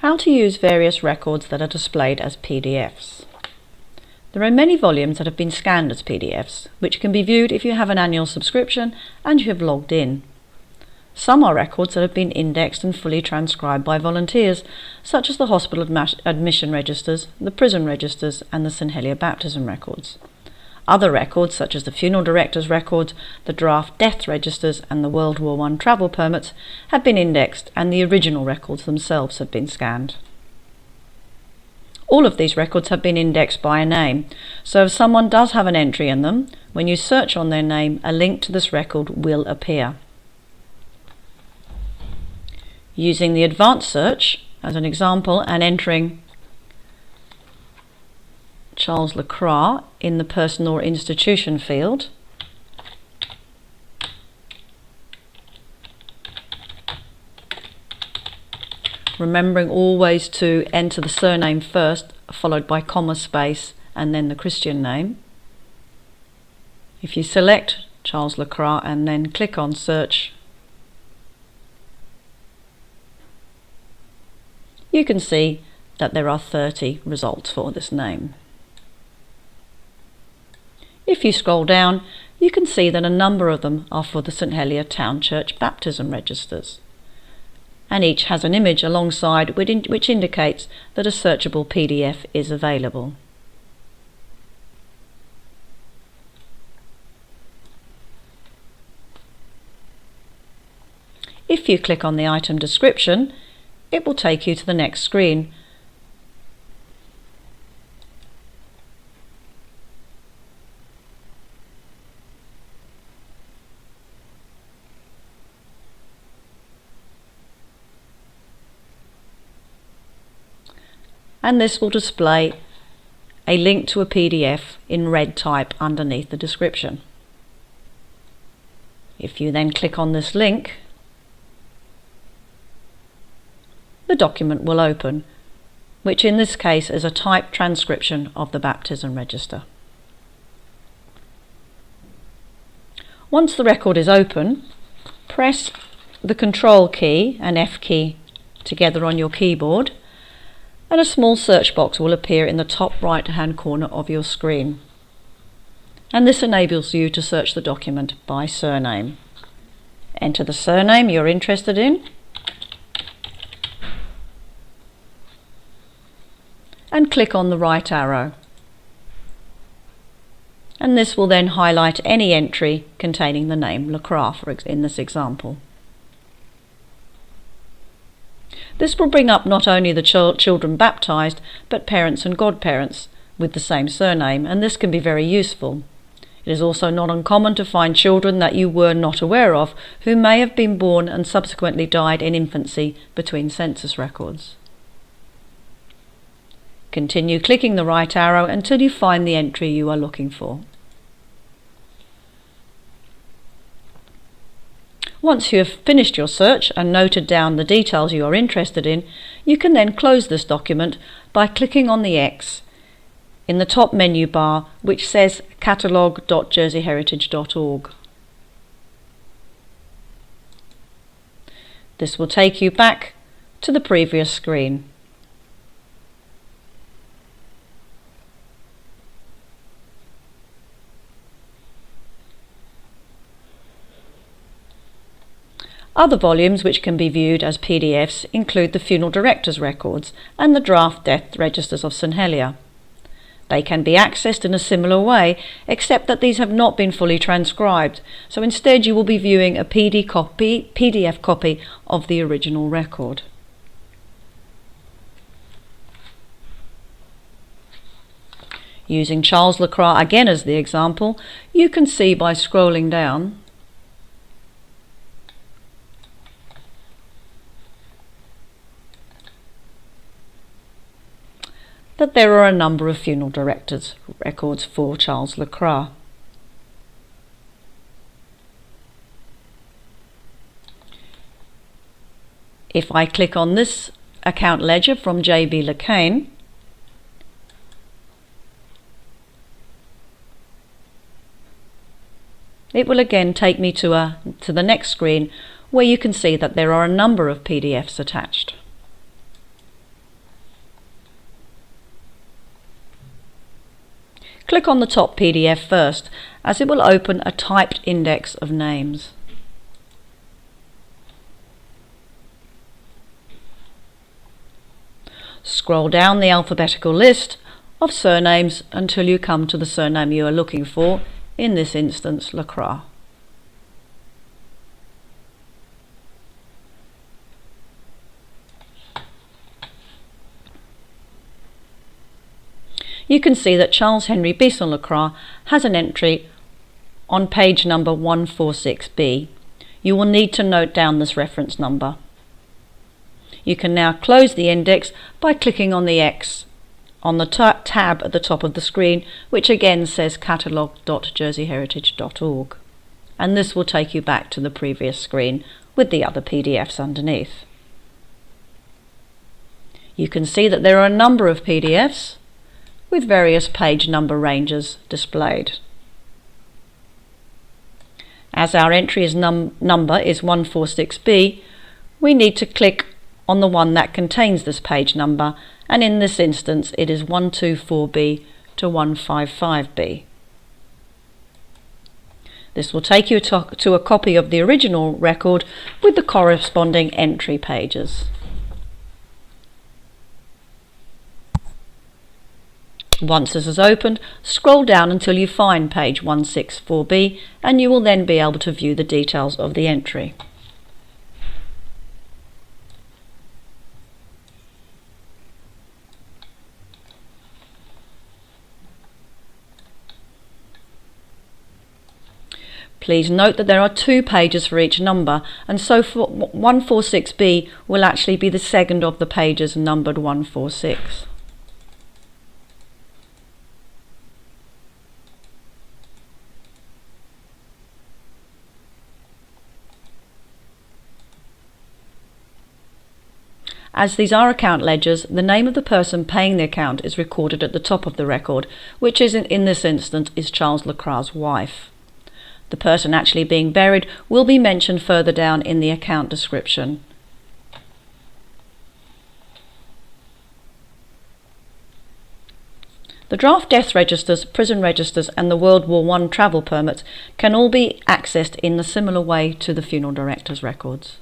How to use various records that are displayed as PDFs. There are many volumes that have been scanned as PDFs, which can be viewed if you have an annual subscription and you have logged in. Some are records that have been indexed and fully transcribed by volunteers, such as the hospital admission registers, the prison registers, and the St Helier baptism records. Other records, such as the funeral director's records, the draft death registers, and the World War I travel permits, have been indexed, and the original records themselves have been scanned. All of these records have been indexed by a name, so if someone does have an entry in them, when you search on their name, a link to this record will appear. Using the advanced search as an example and entering Charles Lacroix in the person or institution field, remembering always to enter the surname first, followed by comma space and then the Christian name. If you select Charles Lacroix and then click on search, you can see that there are 30 results for this name. If you scroll down, you can see that a number of them are for the St Helier Town Church baptism registers, and each has an image alongside which indicates that a searchable PDF is available. If you click on the item description, it will take you to the next screen. And this will display a link to a PDF in red type underneath the description. If you then click on this link, the document will open, which in this case is a typed transcription of the baptism register. Once the record is open, press the Control key and F key together on your keyboard, and a small search box will appear in the top right hand corner of your screen. And this enables you to search the document by surname. Enter the surname you're interested in, and click on the right arrow. And this will then highlight any entry containing the name Lacroix in this example. This will bring up not only the children baptised, but parents and godparents with the same surname, and this can be very useful. It is also not uncommon to find children that you were not aware of who may have been born and subsequently died in infancy between census records. Continue clicking the right arrow until you find the entry you are looking for. Once you have finished your search and noted down the details you are interested in, you can then close this document by clicking on the X in the top menu bar which says catalogue.jerseyheritage.org. This will take you back to the previous screen. Other volumes which can be viewed as PDFs include the funeral director's records and the draft death registers of St Helier. They can be accessed in a similar way, except that these have not been fully transcribed, so instead you will be viewing a PDF copy of the original record. Using Charles Lacroix again as the example, you can see by scrolling down that there are a number of funeral directors' records for Charles Lacroix. If I click on this account ledger from J.B. LeCain, it will again take me to the next screen where you can see that there are a number of PDFs attached. click on the top PDF first, as it will open a typed index of names. Scroll down the alphabetical list of surnames until you come to the surname you are looking for, in this instance Lacroix. You can see that Charles Henry Bisson Lacroix has an entry on page number 146B. You will need to note down this reference number. You can now close the index by clicking on the X on the tab at the top of the screen, which again says catalogue.jerseyheritage.org, and this will take you back to the previous screen with the other PDFs underneath. You can see that there are a number of PDFs with various page number ranges displayed. As our entry's number is 146B, we need to click on the one that contains this page number, and in this instance it is 124B to 155B. This will take you to a copy of the original record with the corresponding entry pages. Once this is opened, scroll down until you find page 164B, and you will then be able to view the details of the entry. Please note that there are 2 pages for each number, and so for 146B will actually be the second of the pages numbered 146. As these are account ledgers, the name of the person paying the account is recorded at the top of the record, which in this instance is Charles Lacroix's wife. The person actually being buried will be mentioned further down in the account description. The draft death registers, prison registers and the World War I travel permits can all be accessed in a similar way to the funeral director's records.